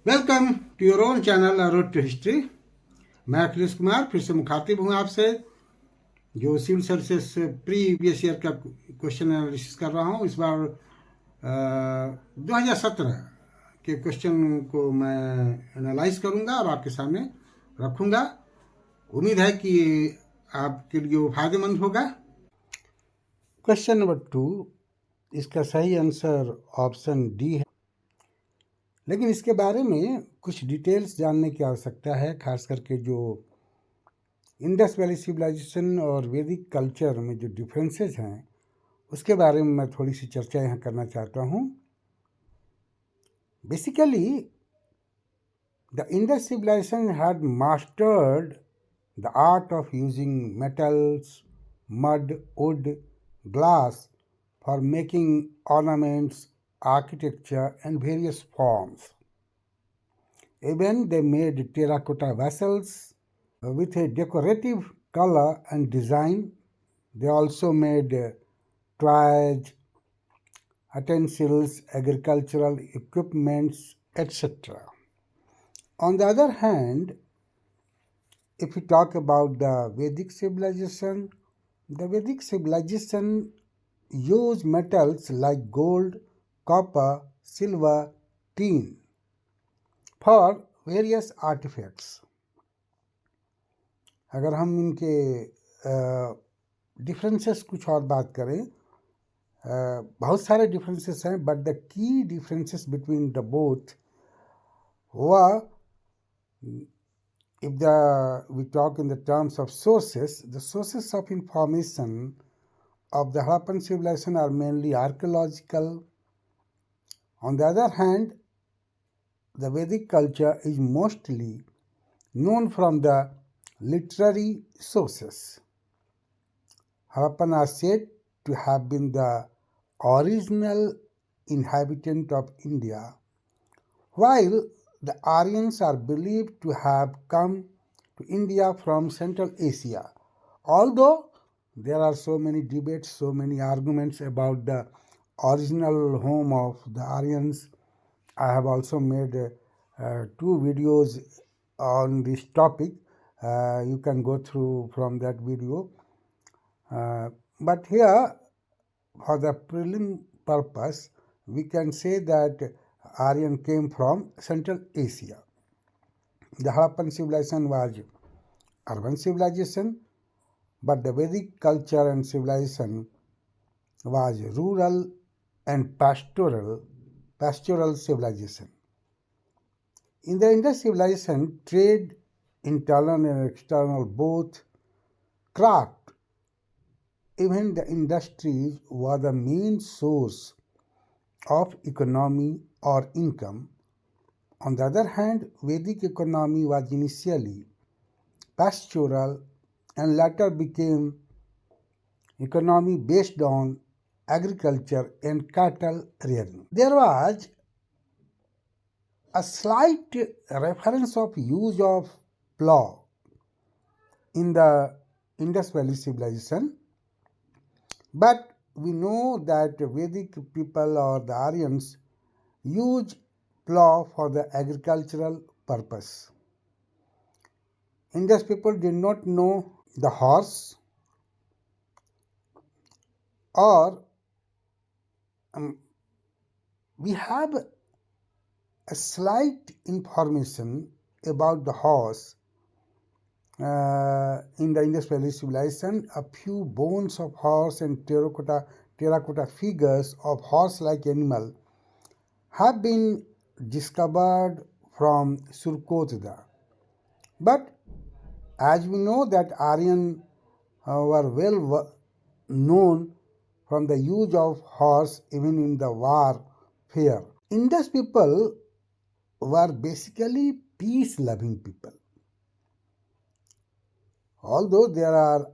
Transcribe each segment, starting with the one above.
Welcome to your own channel road to history. मैं अखिलेश कुमार फिर से मुखातिब हूँ आपसे, जो सिविल सर्विसेज प्रीवियस ईयर का क्वेश्चन एनालिसिस कर रहा हूँ। इस बार 2017 के क्वेश्चन को मैं एनालाइज करूँगा और आपके सामने रखूँगा। उम्मीद है कि आपके लिए वो फायदेमंद होगा। क्वेश्चन नंबर 2, इसका सही आंसर ऑप्शन डी है, लेकिन इसके बारे में कुछ डिटेल्स जानने की आवश्यकता है, खास करके जो इंडस वैली सिविलाइजेशन और वैदिक कल्चर में जो डिफरेंसेस हैं उसके बारे में मैं थोड़ी सी चर्चा यहाँ करना चाहता हूँ। Basically the Indus civilization had mastered the art of using metals, mud, wood, glass for making ornaments, architecture and various forms. Even they made terracotta vessels with a decorative color and design. They also made toys, utensils, agricultural equipments, etc. On the other hand, if we talk about the Vedic civilization used metals like gold, copper, silver, tin for various artifacts. अगर हम इनके differences कुछ और बात करें, बहुत सारे differences हैं, but the key differences between the both were, if we talk in the terms of sources, the sources of information of the Harappan civilization are mainly archaeological. On the other hand, the Vedic culture is mostly known from the literary sources. Harappan are said to have been the original inhabitant of India, while the Aryans are believed to have come to India from Central Asia. Although there are so many debates, so many arguments about the original home of the Aryans, I have also made 2 videos on this topic. You can go through from that video. But here, for the prelim purpose, we can say that Aryan came from Central Asia. The Harappan civilization was urban civilization, but the Vedic culture and civilization was rural and pastoral civilization. In the Indus civilization, trade, internal and external both, craft, even the industries were the main source of economy or income. On the other hand, Vedic economy was initially pastoral and later became economy based on agriculture and cattle rearing. There was a slight reference of use of plough in the Indus Valley civilization, but we know that Vedic people or the Aryans used plough for the agricultural purpose. Indus people did not know the horse, or we have a slight information about the horse in the Indus Valley civilization. A few bones of horse and terracotta figures of horse-like animal have been discovered from Surkotada. But as we know that Aryan were well known from the use of horse even in the warfare. Indus people were basically peace-loving people. Although there are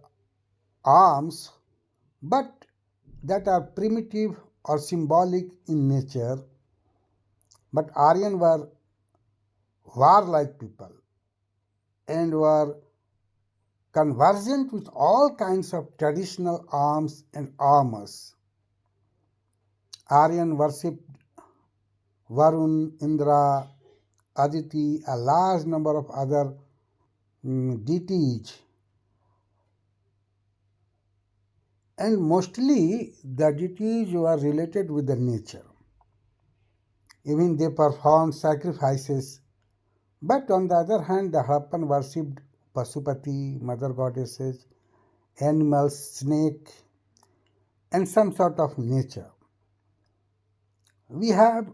arms, but that are primitive or symbolic in nature, but Aryan were warlike people and were conversant with all kinds of traditional arms and armors. Aryan worshipped Varun, Indra, Aditi, a large number of other deities, and mostly the deities were related with the nature. Even they performed sacrifices. But on the other hand, the Harappan worshipped Pasupati, mother goddesses, animals, snake, and some sort of nature. We have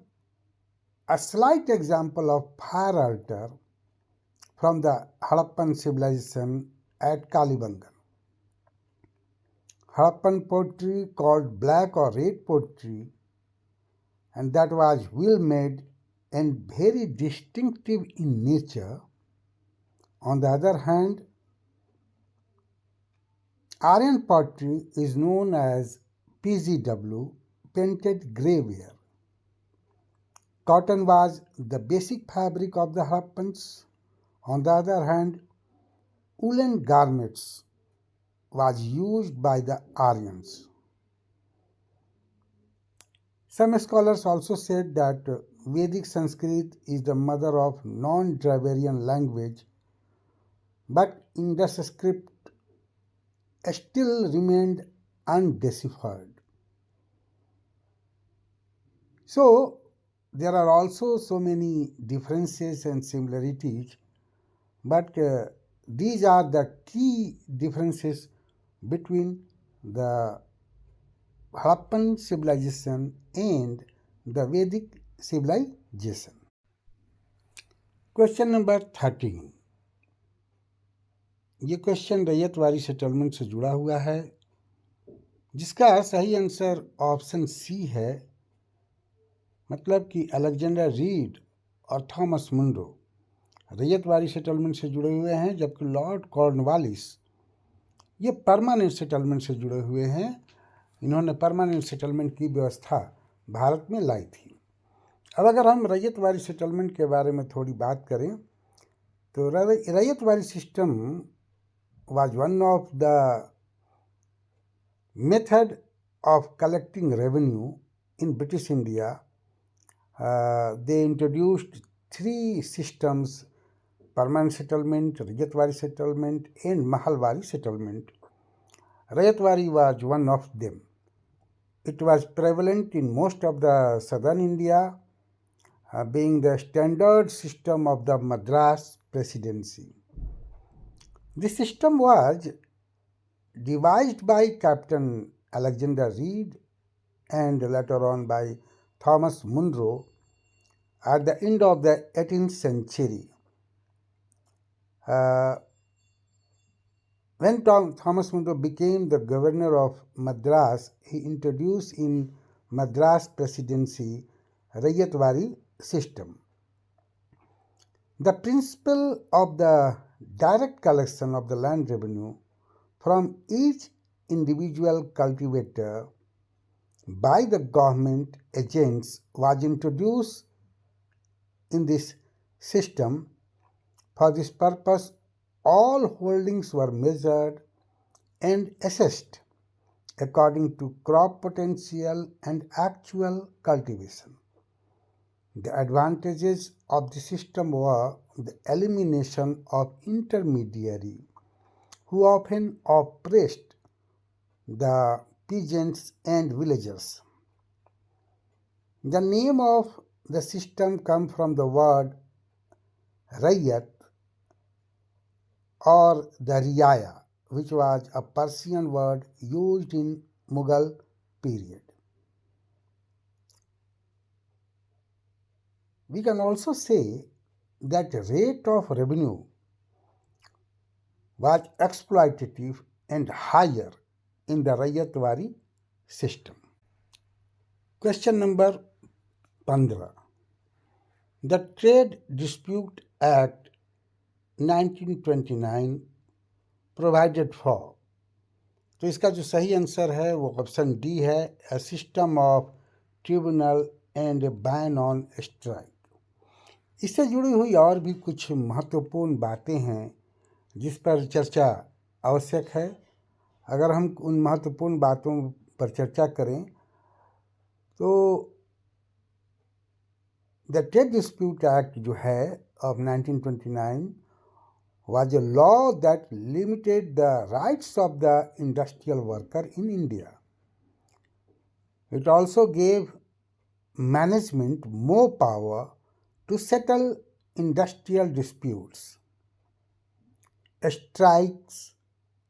a slight example of fire altar from the Harappan civilization at Kalibangan. Harappan pottery called black or red pottery, and that was well made and very distinctive in nature. On the other hand, Aryan pottery is known as PGW, painted greyware. Cotton was the basic fabric of the Harappans. On the other hand, woolen garments was used by the Aryans. Some scholars also said that Vedic Sanskrit is the mother of non-Dravidian language, but Indus script still remained undeciphered. So, there are also so many differences and similarities, but these are the key differences between the Harappan civilization and the Vedic civilization. Question number 13। ये question ryotwari settlement से जुड़ा हुआ है, जिसका सही answer option C है। मतलब कि अलेक्जेंडर रीड और थॉमस मुंड्रो रैयतवाड़ी सेटलमेंट से जुड़े हुए हैं, जबकि लॉर्ड कॉर्नवालिस ये परमानेंट सेटलमेंट से जुड़े हुए हैं। इन्होंने परमानेंट सेटलमेंट की व्यवस्था भारत में लाई थी। अब अगर हम रैयतवाड़ी सेटलमेंट के बारे में थोड़ी बात करें तो ryotwari system was one of the method of collecting revenue in British India. They introduced three systems: permanent settlement, Rayatwari settlement, and Mahalwari settlement. Rayatwari was one of them. It was prevalent in most of the southern India, being the standard system of the Madras Presidency. This system was devised by Captain Alexander Reed and later on by Thomas Munro at the end of the 18th century. When Thomas Munro became the governor of Madras, he introduced in Madras Presidency Rayatwari system. The principle of the direct collection of the land revenue from each individual cultivator by the government agents was introduced in this system. For this purpose, all holdings were measured and assessed according to crop potential and actual cultivation. The advantages of the system were the elimination of intermediary who often oppressed the peasants and villagers. The name of the system comes from the word Rayat or the Riaya, which was a Persian word used in Mughal period. We can also say that rate of revenue was exploitative and higher in the Rayatwari system. Question number 15. The Trade Dispute Act 1929 provided for. तो इसका जो सही answer है वो option D है, a system of tribunal and a ban on strike. इससे जुड़ी हुई और भी कुछ महत्वपूर्ण बातें हैं जिस पर चर्चा आवश्यक है। अगर हम उन महत्वपूर्ण बातों पर चर्चा करें तो द ट्रेड डिस्प्यूट एक्ट जो है of 1929 was a law that limited the rights of the industrial worker in India. It also gave management more power to settle industrial disputes. Strikes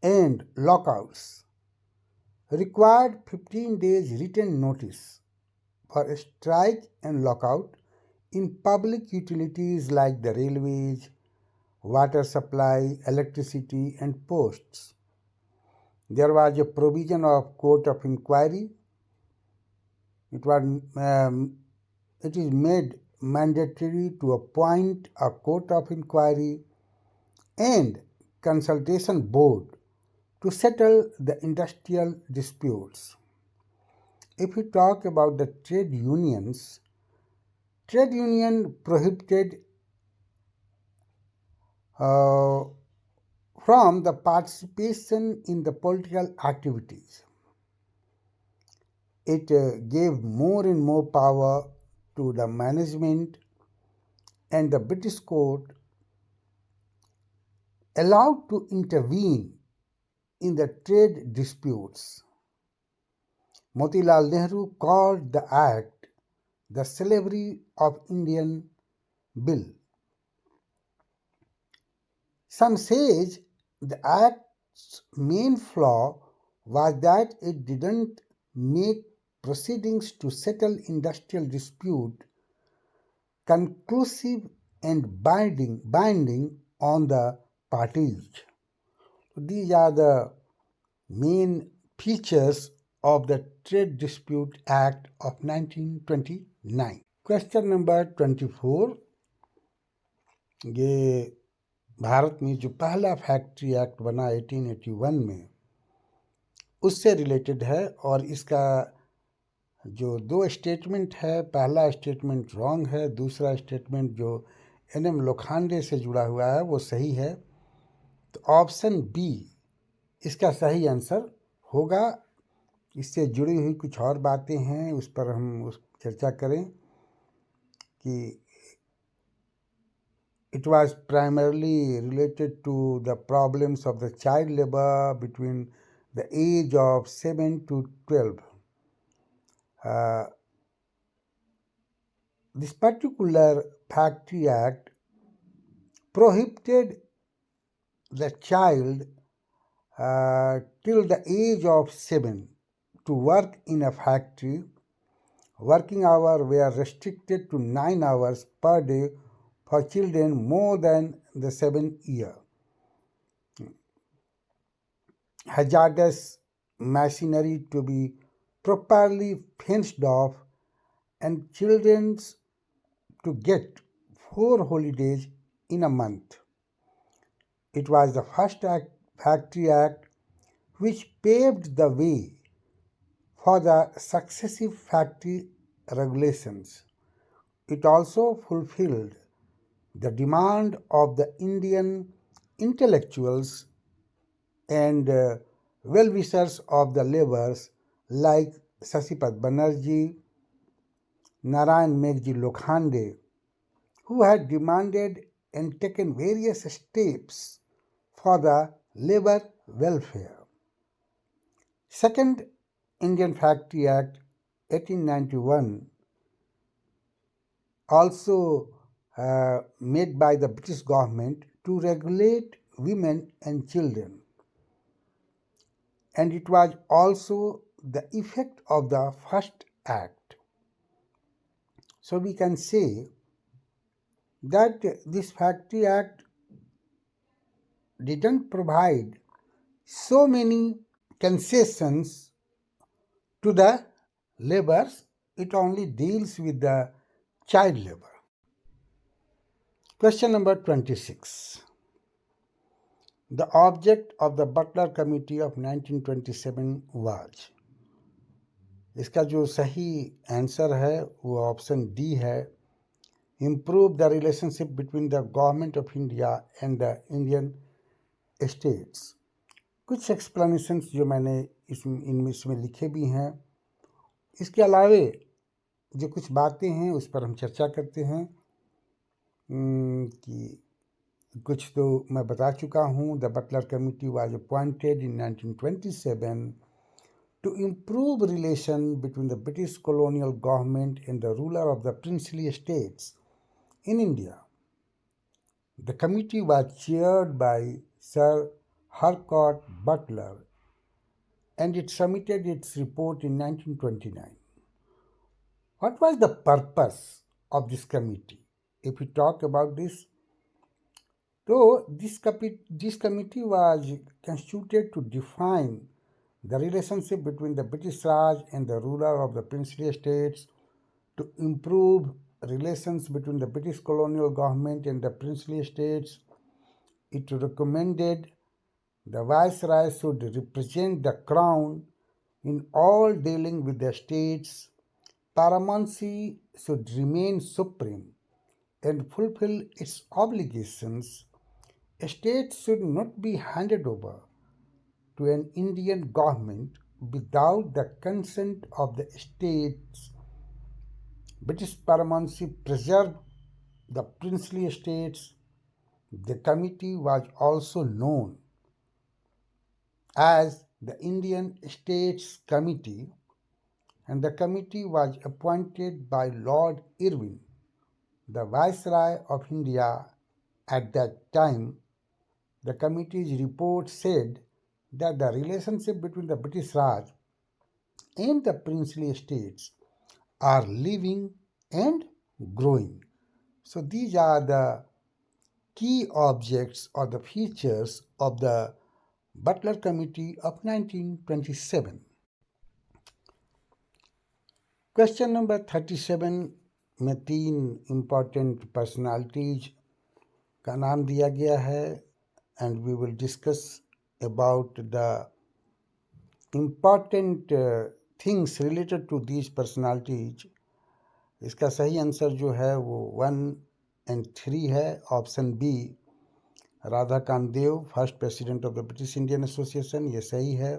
and lockouts required 15 days written notice for strike and lockout in public utilities like the railways, water supply, electricity, and posts. There was a provision of court of inquiry. It is made mandatory to appoint a court of inquiry and consultation board to settle the industrial disputes. If we talk about the trade unions prohibited from the participation in the political activities. It gave more and more power to the management, and the British court allowed to intervene in the trade disputes. Motilal Nehru called the act the Slavery of Indian Bill. Some says the act's main flaw was that it didn't make proceedings to settle industrial dispute conclusive and binding on the parties. These are the main features of the Trade Dispute Act of 1929. Question number 24. ये भारत में जो पहला factory act बना 1881 में उससे related है, और इसका जो दो स्टेटमेंट है, पहला स्टेटमेंट रॉन्ग है, दूसरा स्टेटमेंट जो एन.एम. लोखंडे से जुड़ा हुआ है वो सही है। तो ऑप्शन बी इसका सही आंसर होगा। इससे जुड़ी हुई कुछ और बातें हैं, उस पर हम चर्चा करें कि it was primarily related to the problems of the child labor between the age of 7 to 12. This particular Factory Act prohibited the child till the age of 7 to work in a factory. Working hours were restricted to 9 hours per day for children more than the 7 years. Hazardous machinery to be properly fenced off, and children to get 4 holidays in a month. It was the first Factory Act which paved the way for the successive factory regulations. It also fulfilled the demand of the Indian intellectuals and well-wishers of the labours like Sasipat Banerjee, Narayan Meghji Lokhande, who had demanded and taken various steps for the labour welfare. Second Indian Factory Act 1891 also made by the British government to regulate women and children, and it was also the effect of the first act. So we can say that this Factory Act didn't provide so many concessions to the labourers, it only deals with the child labour. Question number 26. The object of the Butler Committee of 1927 was. इसका जो सही answer है वो option D है, improve the relationship between the Government of India and the Indian states. कुछ explanations जो मैंने इसमें लिखे भी हैं। इसके अलावे जो कुछ बातें हैं उस पर हम चर्चा करते हैं कि कुछ तो मैं बता चुका हूँ. The Butler committee was appointed in 1927 to improve relation between the British colonial government and the ruler of the princely estates in India. The committee was chaired by Sir Harcourt Butler and it submitted its report in 1929. What was the purpose of this committee? If we talk about this, so this committee was constituted to define the relationship between the British Raj and the ruler of the princely estates, to improve relations between the British colonial government and the princely estates. It recommended the viceroy should represent the crown in all dealing with the states. Paramountcy should remain supreme and fulfill its obligations. States should not be handed over to an Indian government without the consent of the states. British paramountcy preserved the princely estates. The committee was also known as the Indian States Committee, and the committee was appointed by Lord Irwin, the Viceroy of India at that time. The committee's report said that the relationship between the British Raj and the princely estates are living and growing. So these are the key objects or the features of the Butler Committee of 1927. Question number 37 में 3 important personalities का नाम दिया गया है and we will discuss about the important things related to these personalities. इसका सही answer जो है वो 1 and 3 है. Option B, Radhakant Dev, first president of the British Indian Association, ये सही है.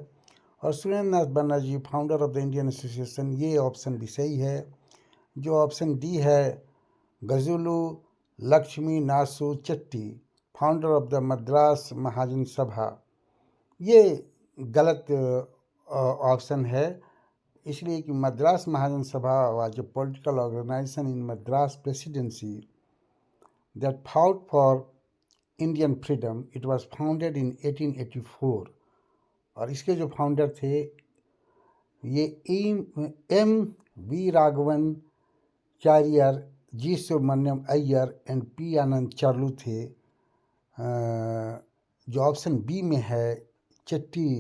और Surendranath Banerjee, founder of the Indian Association, ये ऑप्शन भी सही है. जो ऑप्शन डी है, Gajulu Lakshmi Narasu Chetty, founder of the Madras Mahajan Sabha, ये गलत ऑप्शन है. इसलिए कि Madras Mahajan Sabha was a political organization in Madras presidency that fought for Indian freedom. It was founded in 1884 और इसके जो फाउंडर थे ये M V Raghavan Chariar, G Subramania Iyer and P Ananda Charlu थे. जो ऑप्शन बी में है चट्टी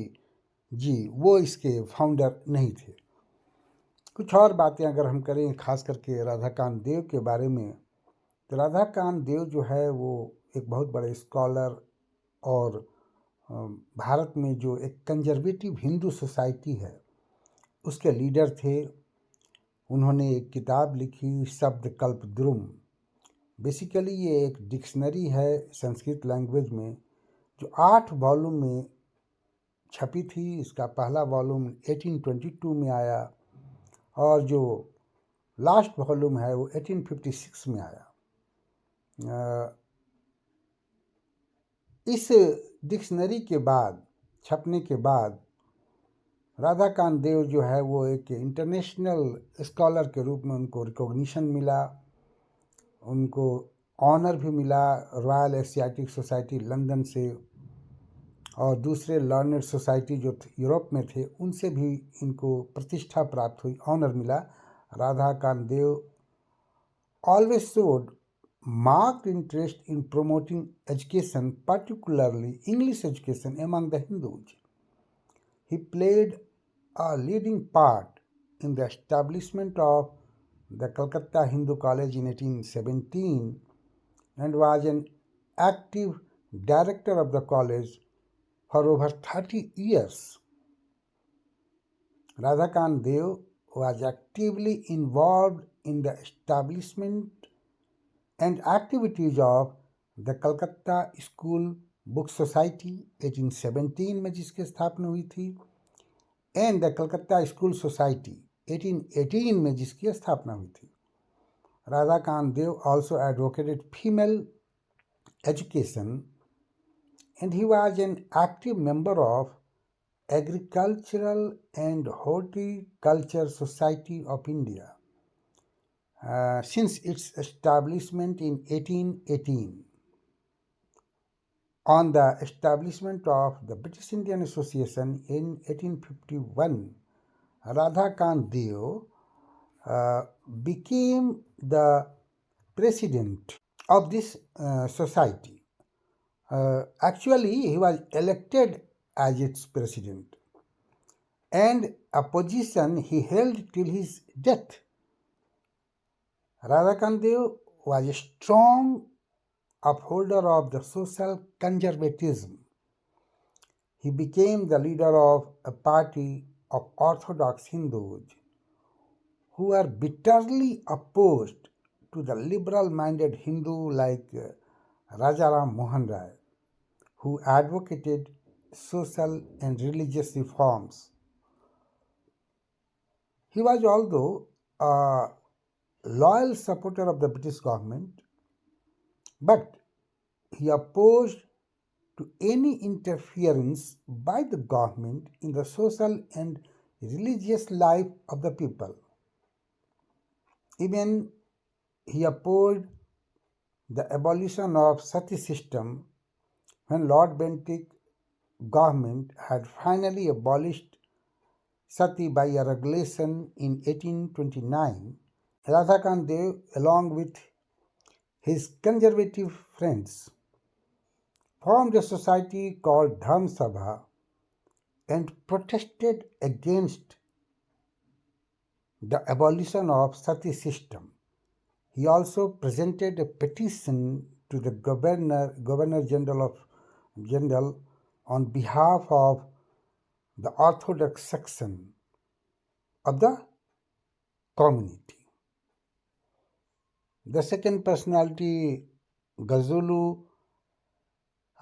जी, वो इसके फाउंडर नहीं थे. कुछ और बातें अगर हम करें खास करके राधाकांत देव के बारे में, तो राधाकांत देव जो है वो एक बहुत बड़े स्कॉलर और भारत में जो एक कंजर्वेटिव हिंदू सोसाइटी है उसके लीडर थे. उन्होंने एक किताब लिखी, शब्द कल्प द्रुम. बेसिकली ये एक डिक्शनरी है संस्कृत लैंग्वेज में जो 8 वॉल्यूम में छपी थी. इसका पहला वॉल्यूम 1822 में आया और जो लास्ट वॉल्यूम है वो 1856 में आया. इस डिक्शनरी के बाद, छपने के बाद, राधाकांत देव जो है वो एक इंटरनेशनल स्कॉलर के रूप में उनको रिकॉग्निशन मिला, उनको ऑनर भी मिला रॉयल एशियाटिक सोसाइटी लंदन से और दूसरे लर्नड सोसाइटी जो यूरोप में थे उनसे भी इनको प्रतिष्ठा प्राप्त हुई, ऑनर मिला. Radhakant Deb always showed marked interest in promoting education, particularly English education, among the Hindus. He played a leading part in the establishment of the Calcutta Hindu College in 1817 and was an active director of the college for over 30 years. Radhakant Dev was actively involved in the establishment and activities of the Calcutta School Book Society 1817 में जिसकी स्थापना हुई थी, and the Calcutta School Society 1818 में जिसकी स्थापना हुई थी। राधाकांत देव also advocated female education and he was an active member of Agricultural and Horticulture Society of India since its establishment in 1818. On the establishment of the British Indian Association in 1851, Radhakant Dev became the president of this society. Actually, he was elected as its president, and a position he held till his death. Radhakant Dev was a strong upholder of the social conservatism. He became the leader of a party of Orthodox Hindus who were bitterly opposed to the liberal-minded Hindu like Rajaram Mohan Rai, who advocated social and religious reforms. He was also a loyal supporter of the British government, but he opposed to any interference by the government in the social and religious life of the people. Even he opposed the abolition of sati system when Lord Bentinck government had finally abolished sati by a regulation in 1829. Radhakant Dev, along with his conservative friends, formed a society called Dhamma and protested against the abolition of sati system. He also presented a petition to the Governor General on behalf of the Orthodox section of the community. The second personality, Gazulu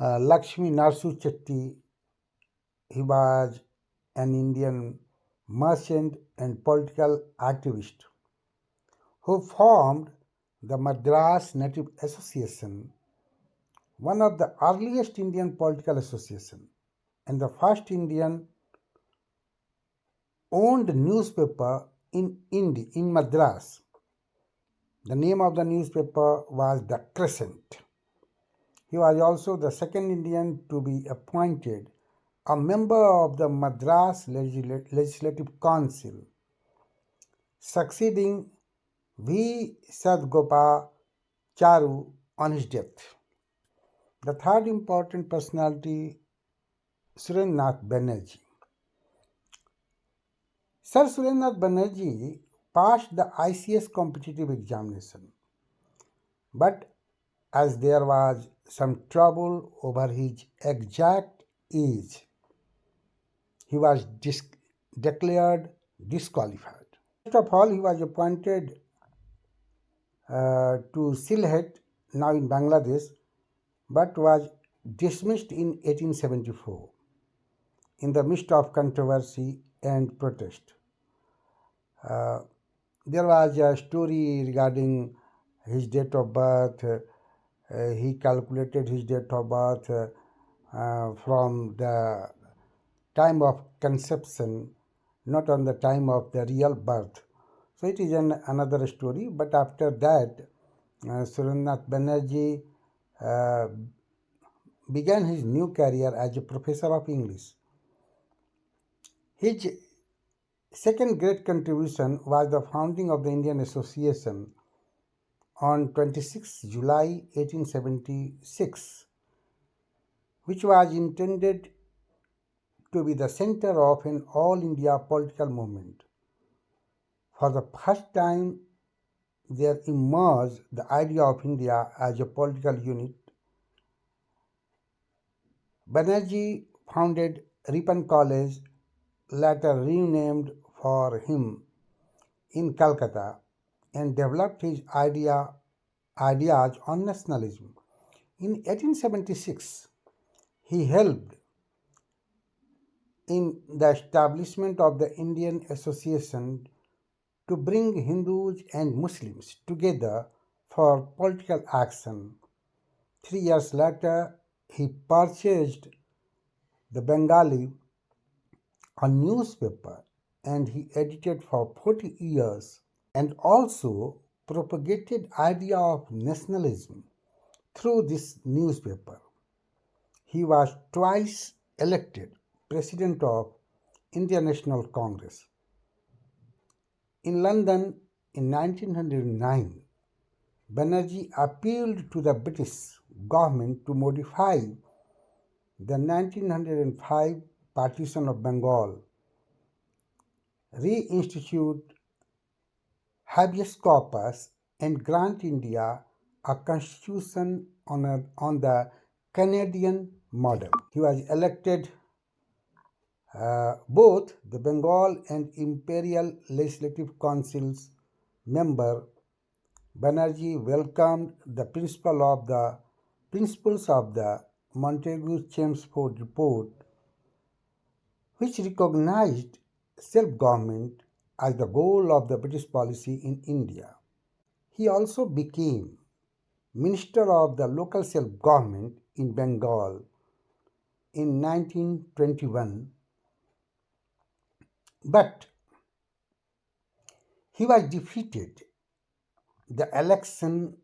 Lakshmi Narsu Chetty, he was an Indian merchant and political activist who formed the Madras Native Association, one of the earliest Indian political associations and the first Indian owned newspaper in India, in Madras. The name of the newspaper was The Crescent. He was also the second Indian to be appointed a member of the Madras Legislative Council, succeeding V. Sadgopal Charu on his death. The third important personality, Surendranath Banerjee. Sir Surendranath Banerjee passed the ICS competitive examination, but as there was some trouble over his exact age, he was declared disqualified. First of all, he was appointed to Sylhet, now in Bangladesh, but was dismissed in 1874 in the midst of controversy and protest. There was a story regarding his date of birth. He calculated his date of birth from the time of conception, not on the time of the real birth. So it is another story. But after that, Surendranath Banerjee began his new career as a professor of English. His second great contribution was the founding of the Indian Association on 26 July 1876, which was intended to be the center of an all-India political movement. For the first time, there emerged the idea of India as a political unit. Banerjee founded Ripon College, later renamed for him, in Calcutta, and developed his ideas on nationalism. In 1876, he helped in the establishment of the Indian Association to bring Hindus and Muslims together for political action. 3 years later, he purchased the Bengali, a newspaper, and he edited for 40 years and also propagated idea of nationalism through this newspaper. He was twice elected President of Indian National Congress. In London in 1909, Banerjee appealed to the British government to modify the 1905 partition of Bengal, reinstitute habeas corpus, and grant India a constitution on the Canadian model. He was elected both the Bengal and Imperial Legislative Council's member. Banerjee welcomed the principles of the Montagu-Chelmsford Report, which recognized self-government as the goal of the British policy in India. He also became Minister of the Local Self-Government in Bengal in 1921, but he was defeated in the election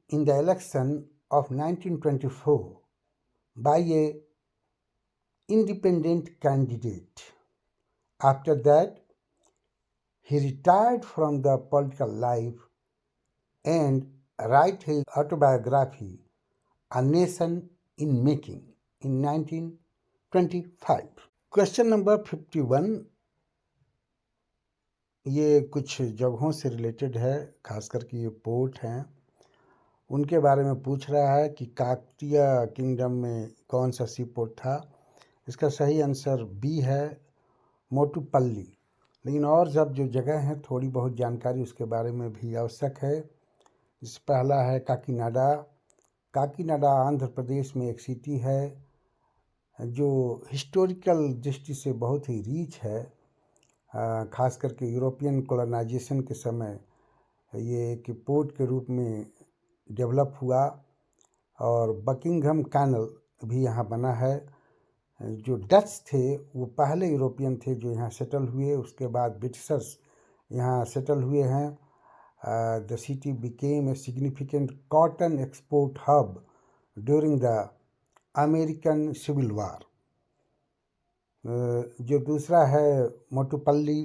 of 1924 by a independent candidate. After that, he retired from the political life and wrote his autobiography, A Nation in Making, in 1925. Question number 51, ये कुछ जगहों से related है, खास करके ये port हैं, उनके बारे में पूछ रहा है कि काकतीय किंगडम में कौन सा सी पोर्ट था। इसका सही आंसर बी है, मोटुपल्ली। लेकिन और जब जो जगह हैं थोड़ी बहुत जानकारी उसके बारे में भी आवश्यक है। इस पहला है काकीनाडा। काकीनाडा आंध्र प्रदेश में एक सिटी है जो हिस्टोरिकल दृष्टि से बहुत ही रिच है। खास करके यूरोपियन कॉलोनाइजेशन के समय ये एक पोर्ट के रूप में डेवलप हुआ और बकिंघम कैनल भी यहाँ बना है। जो डच थे वो पहले यूरोपियन थे जो यहाँ सेटल हुए, उसके बाद ब्रिटिशर्स यहाँ सेटल हुए हैं। The city became a significant cotton export hub during the American civil war. जो दूसरा है मोटुपल्ली,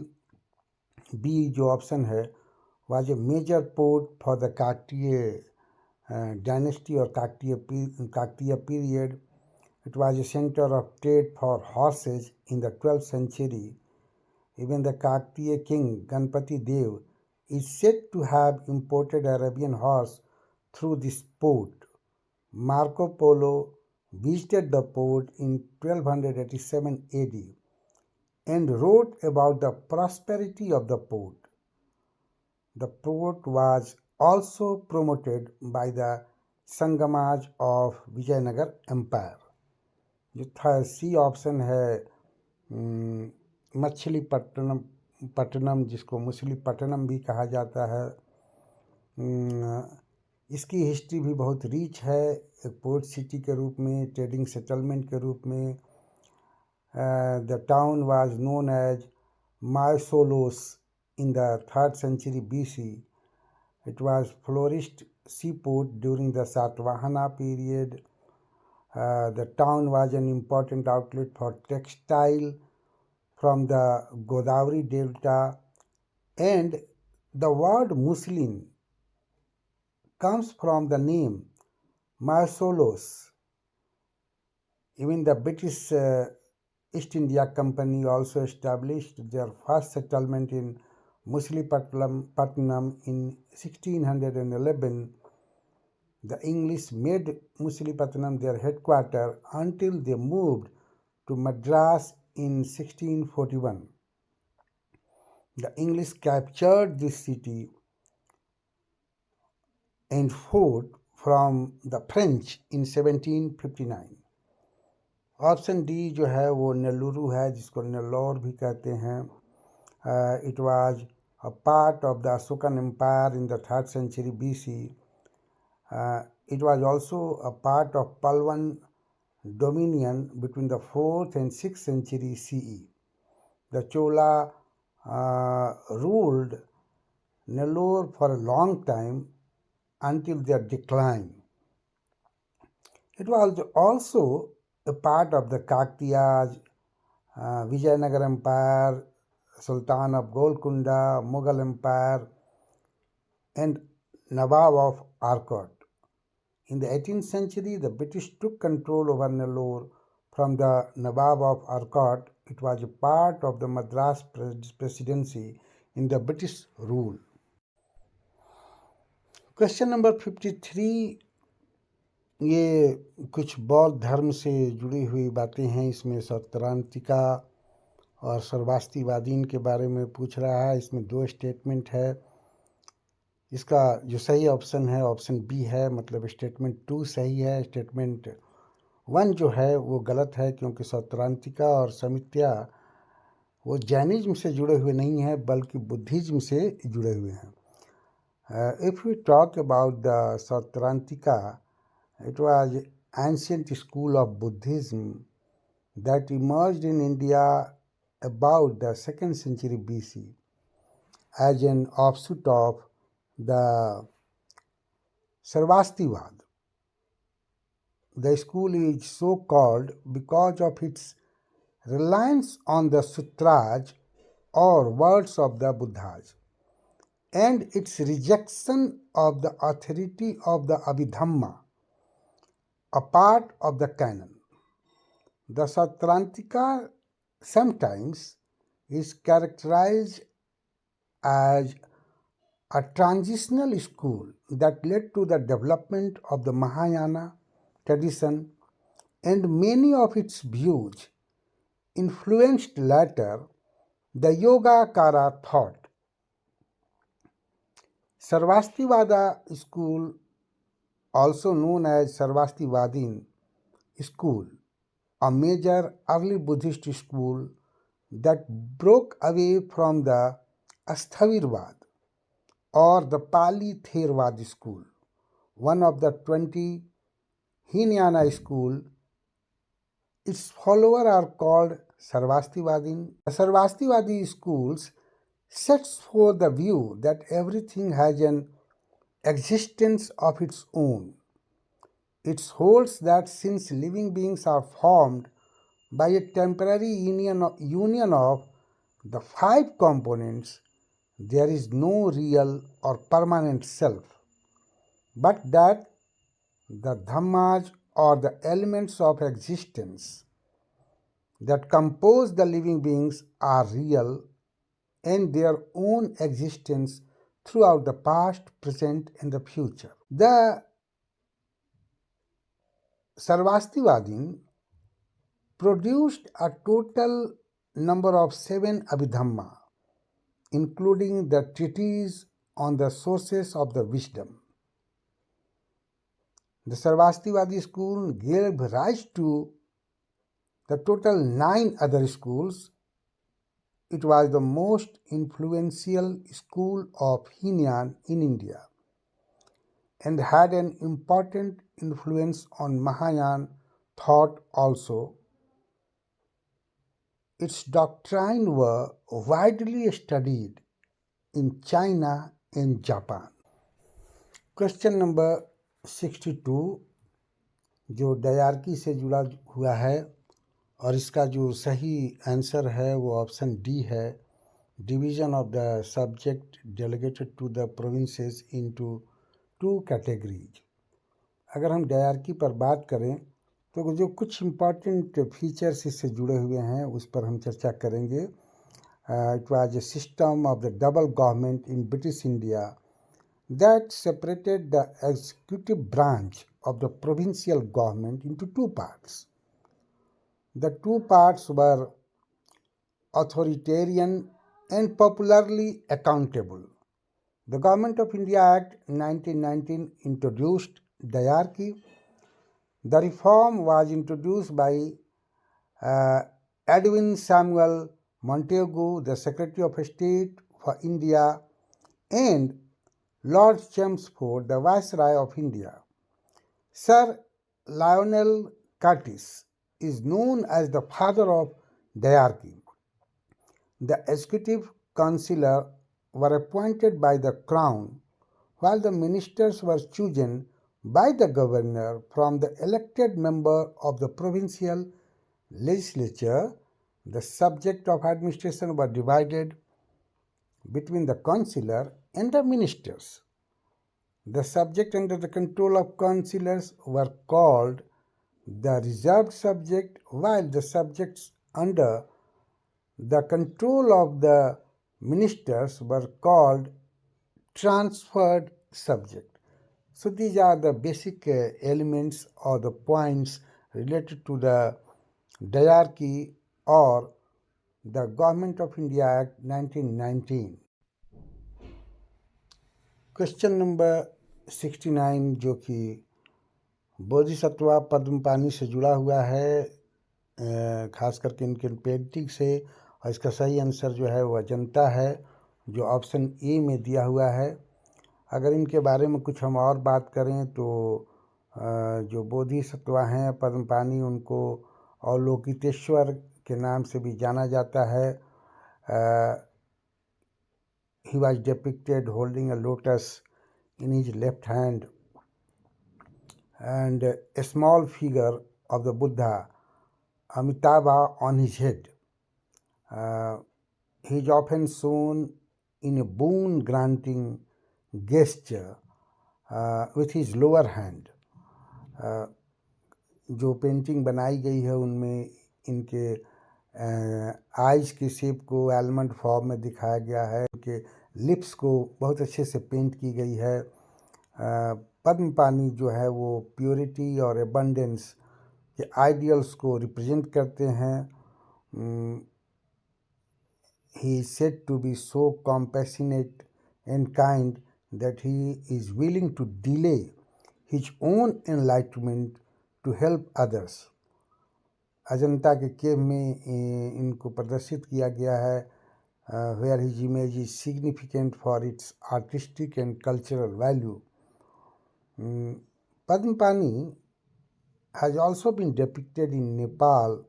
बी जो ऑप्शन है, was a major port for the Kakatiya dynasty और Kakatiya period. It was a center of trade for horses in the 12th century. Even the Kakatiya king Ganpati Dev is said to have imported Arabian horse through this port. Marco Polo visited the port in 1287 AD and wrote about the prosperity of the port. The port was also promoted by the Sangamaj of Vijayanagar Empire. जो था C option है मछलीपट्टनम, जिसको मुसलीपट्टनम भी कहा जाता है। इसकी history भी बहुत रिच है, एक पोर्ट सिटी के रूप में, ट्रेडिंग सेटलमेंट के रूप में। The town was known as Maisolos in the 3rd century BC. It was flourished seaport during the Satavahana period. The town was an important outlet for textile from the Godavari Delta, and the word muslin comes from the name Mysolos. Even the British East India Company also established their first settlement in Muslipatnam in 1611. The English made Muslipatnam their headquarters until they moved to Madras in 1641. The English captured this city and fort from the French in 1759. Option D जो है वो नेल्लूरू है, जिसको नेल्लौर भी कहते हैं. It was a part of the Ashokan Empire in the 3rd century BC. It was also a part of Palvan dominion between the 4th and 6th century CE. The Chola ruled Nellore for a long time until their decline. It was also a part of the Kaktiyas, Vijayanagar Empire, Sultan of Golconda, Mughal Empire, and Nawab of Arcot. In the 18th century, the British took control over Nellore from the Nawab of Arcot. It was a part of the Madras presidency in the British rule. Question number 53, ये कुछ बौद्ध धर्म से जुड़ी हुई बातें हैं. इसमें सौत्रांतिका और सर्वास्तिवादीन के बारे में पूछ रहा है. इसमें 2 स्टेटमेंट है. इसका जो सही ऑप्शन है ऑप्शन बी है, मतलब स्टेटमेंट 2 सही है. स्टेटमेंट 1 जो है वो गलत है, क्योंकि सौत्रांतिका और समित्या वो जैनिज्म से जुड़े हुए नहीं हैं बल्कि बुद्धिज्म से जुड़े हुए हैं. If we talk about the Sautrantika, it was ancient school of Buddhism that emerged in India about the 2nd century BC as an offshoot of the Sarvastivad. The school is so called because of its reliance on the sutras or words of the Buddhas, and its rejection of the authority of the Abhidhamma, a part of the canon. The Sautrantika sometimes is characterized as a transitional school that led to the development of the Mahayana tradition, and many of its views influenced later the Yogacara thought. Sarvastivada school, also known as Sarvastivadin school, a major early Buddhist school that broke away from the Asthavirvad or the Pali Thervad school, one of the 20 Hinayana school. Its followers are called Sarvastivadin. The Sarvastivadi schools sets forth the view that everything has an existence of its own. It holds that since living beings are formed by a temporary union of the 5 components, there is no real or permanent self, but that the dhammas or the elements of existence that compose the living beings are real and their own existence throughout the past, present, and the future. The Sarvastivadin produced a total number of 7 Abhidhamma, including the treatise on the sources of the wisdom. The Sarvastivadi school gave rise to the total 9 other schools. It was the most influential school of Hinayan in India and had an important influence on Mahayana thought also. Its doctrine were widely studied in China and Japan. Question number 62 जो dyarchy से जुड़ा हुआ है और इसका जो सही answer है वो ऑप्शन डी है. Division of the subject delegated to the provinces into 2 categories. अगर हम डायरकी पर बात करें तो जो कुछ इम्पॉर्टेंट फीचर्स इससे जुड़े हुए हैं उस पर हम चर्चा करेंगे. It was a system of the double government in British India that separated the executive branch of the provincial government into 2 parts. The 2 parts were authoritarian and popularly accountable. The Government of India Act 1919 introduced diarchy. The reform was introduced by Edwin Samuel Montagu, the Secretary of State for India and Lord Chelmsford, the Viceroy of India. Sir Lionel Curtis is known as the father of diarchy. The executive councillor were appointed by the Crown, while the ministers were chosen by the governor from the elected member of the provincial legislature. The subject of administration were divided between the councillor and the ministers. The subject under the control of councillors were called the reserved subject, while the subjects under the control of the ministers were called transferred subject. So these are the basic elements or the points related to the diarchy or the Government of India Act 1919. Question number 69 जो कि बोधिसत्व पद्म पानी से जुड़ा हुआ है, खास करके इनके पेंटिंग से, और इसका सही आंसर जो है वो अजंता है, जो ऑप्शन ए में दिया हुआ है। अगर इनके बारे में कुछ हम और बात करें तो जो बोधिसत्व हैं पद्म पानी, उनको अवलोकितेश्वर के नाम से भी जाना जाता है। He was depicted holding a lotus in his left hand and a small figure of the Buddha, Amitabha, on his head. He is often shown in a boon-granting gesture with his lower hand. जो painting बनाई गई है उनमें इनके eyes के shape को almond form में दिखाया गया है, इनके लिप्स को बहुत अच्छे से पेंट की गई है। पद्म पानी जो है वो प्योरिटी और एबंडेंस के आइडियल्स को रिप्रेजेंट करते हैं। He is said to be so compassionate and kind that he is willing to delay his own enlightenment to help others. Ajanta के केव में इनको प्रदर्शित किया गया है, where his image is significant for its artistic and cultural value. Padma Pani has also been depicted in Nepal,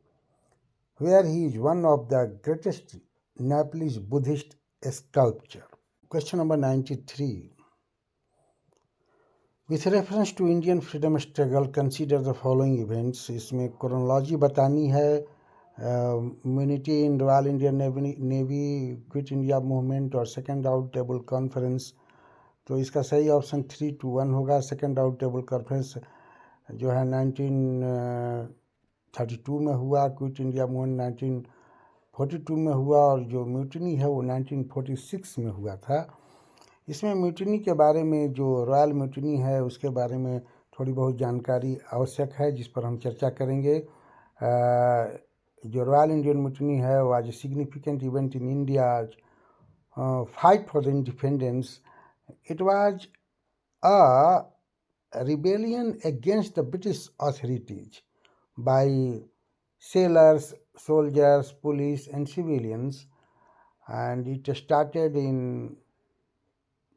where he is one of the greatest Nepalese Buddhist sculpture. Question number 93. With reference to Indian freedom struggle, consider the following events. इसमें chronology बतानी है, immunity in Royal Indian Navy, quit India movement और second out table conference. तो इसका सही option 3-1 होगा। Second out table conference जो है 1932 में हुआ, क्विट इंडिया मूवमेंट 1942 में हुआ और जो म्यूटनी है वो 1946 में हुआ था। इसमें म्यूटनी के बारे में, जो रॉयल म्यूटनी है उसके बारे में थोड़ी बहुत जानकारी आवश्यक है, जिस पर हम चर्चा करेंगे। जो रॉयल इंडियन म्यूटनी है was a significant event in India fight for the independence. It was a rebellion against the British authorities by sailors, soldiers, police and civilians, and it started in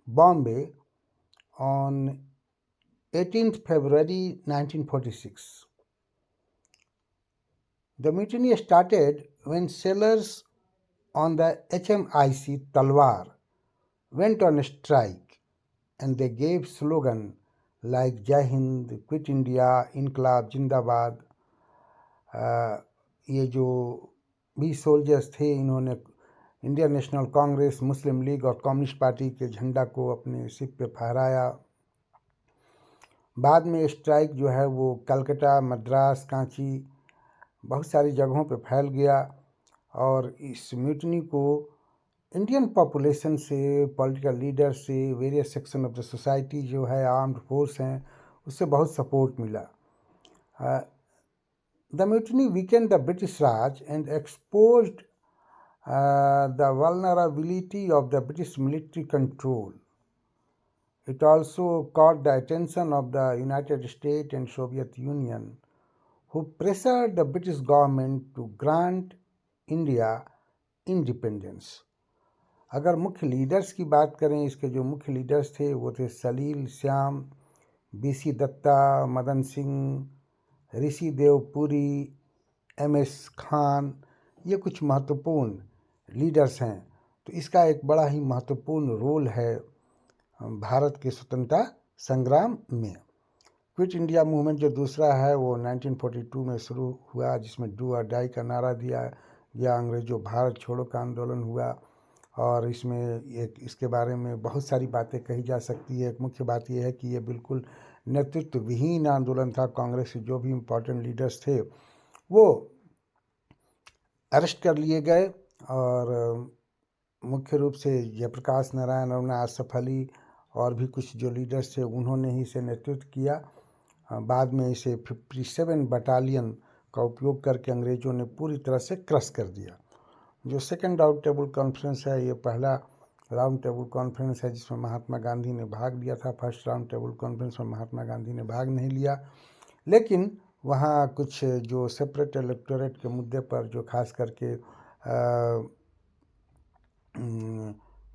Bombay on 18th February 1946. The mutiny started when sailors on the HMIC Talwar went on a strike and they gave slogan like Jai Hind, Quit India, Inqilab Jindabad. ये जो भी soldiers थे इन्होंने Indian national Congress, मुस्लिम league और communist party के झंडा को अपने सिर पे फहराया। बाद में स्ट्राइक जो है वो कलकत्ता, मद्रास, कांची, बहुत सारी जगहों पे फैल गया और इस म्यूटनी को इंडियन पॉपुलेशन से, पॉलिटिकल लीडर से, various section of the society जो है, आर्म्ड फोर्स हैं, उससे बहुत सपोर्ट मिला। The mutiny Weeknd the British Raj and exposed the vulnerability of the British military control. It also caught the attention of the United States and Soviet Union, who pressured the British government to grant India independence. अगर मुख्य leaders की बात करें, इसके जो मुख्य leaders थे वो थे सलील श्याम, BC दत्ता, मदन सिंह, ऋषि देवपुरी, MS खान, ये कुछ महत्वपूर्ण लीडर्स हैं। तो इसका एक बड़ा ही महत्वपूर्ण रोल है भारत के स्वतंत्रता संग्राम में। क्विट इंडिया मूवमेंट जो दूसरा है वो 1942 में शुरू हुआ, जिसमें डू और डाई का नारा दिया गया, अंग्रेजों भारत छोड़ो का आंदोलन हुआ। और इसके बारे में बहुत सारी बातें कही जा सकती है। एक मुख्य बात यह है कि ये बिल्कुल नेतृत्व विहीन आंदोलन था। कांग्रेस के जो भी इम्पोर्टेंट लीडर्स थे वो अरेस्ट कर लिए गए और मुख्य रूप से जयप्रकाश नारायण, अरुणा आसफ अली और भी कुछ जो लीडर्स थे उन्होंने ही इसे नेतृत्व किया। बाद में इसे 57 बटालियन का उपयोग करके अंग्रेजों ने पूरी तरह से क्रश कर दिया। जो सेकंड राउंड टेबल कॉन्फ्रेंस है, ये पहला राउंड टेबल कॉन्फ्रेंस है जिसमें महात्मा गांधी ने भाग लिया था। फर्स्ट राउंड टेबल कॉन्फ्रेंस में महात्मा गांधी ने भाग नहीं लिया, लेकिन वहाँ कुछ जो सेपरेट इलेक्टोरेट के मुद्दे पर जो खास करके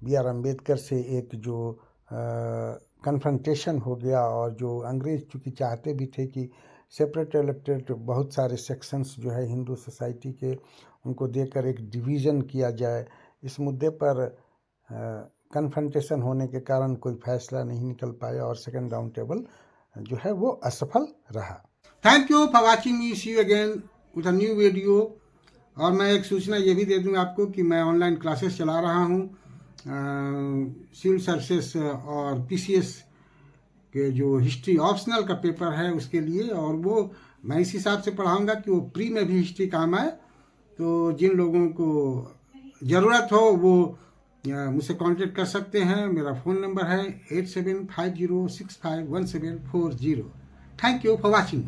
BR अम्बेडकर से एक जो कन्फ्रंटेशन हो गया, और जो अंग्रेज चूँकि चाहते भी थे कि सेपरेट इलेक्टोरेट बहुत सारे सेक्शंस जो है हिंदू सोसाइटी के उनको देकर एक डिवीज़न किया जाए, इस मुद्दे पर कन्फ्रंटेशन होने के कारण कोई फैसला नहीं निकल पाया और सेकंड राउंड टेबल जो है वो असफल रहा। Thank you for watching me, see you again with a new video. और मैं एक सूचना ये भी दे दूं आपको कि मैं ऑनलाइन क्लासेस चला रहा हूँ सिविल सर्विसेज और PCS के जो हिस्ट्री ऑप्शनल का पेपर है उसके लिए, और वो मैं इस हिसाब से पढ़ाऊँगा कि वो प्री में भी हिस्ट्री काम आए। तो जिन लोगों को ज़रूरत हो वो मुझसे कांटेक्ट कर सकते हैं। मेरा फ़ोन नंबर है 8750651740। Thank you for watching.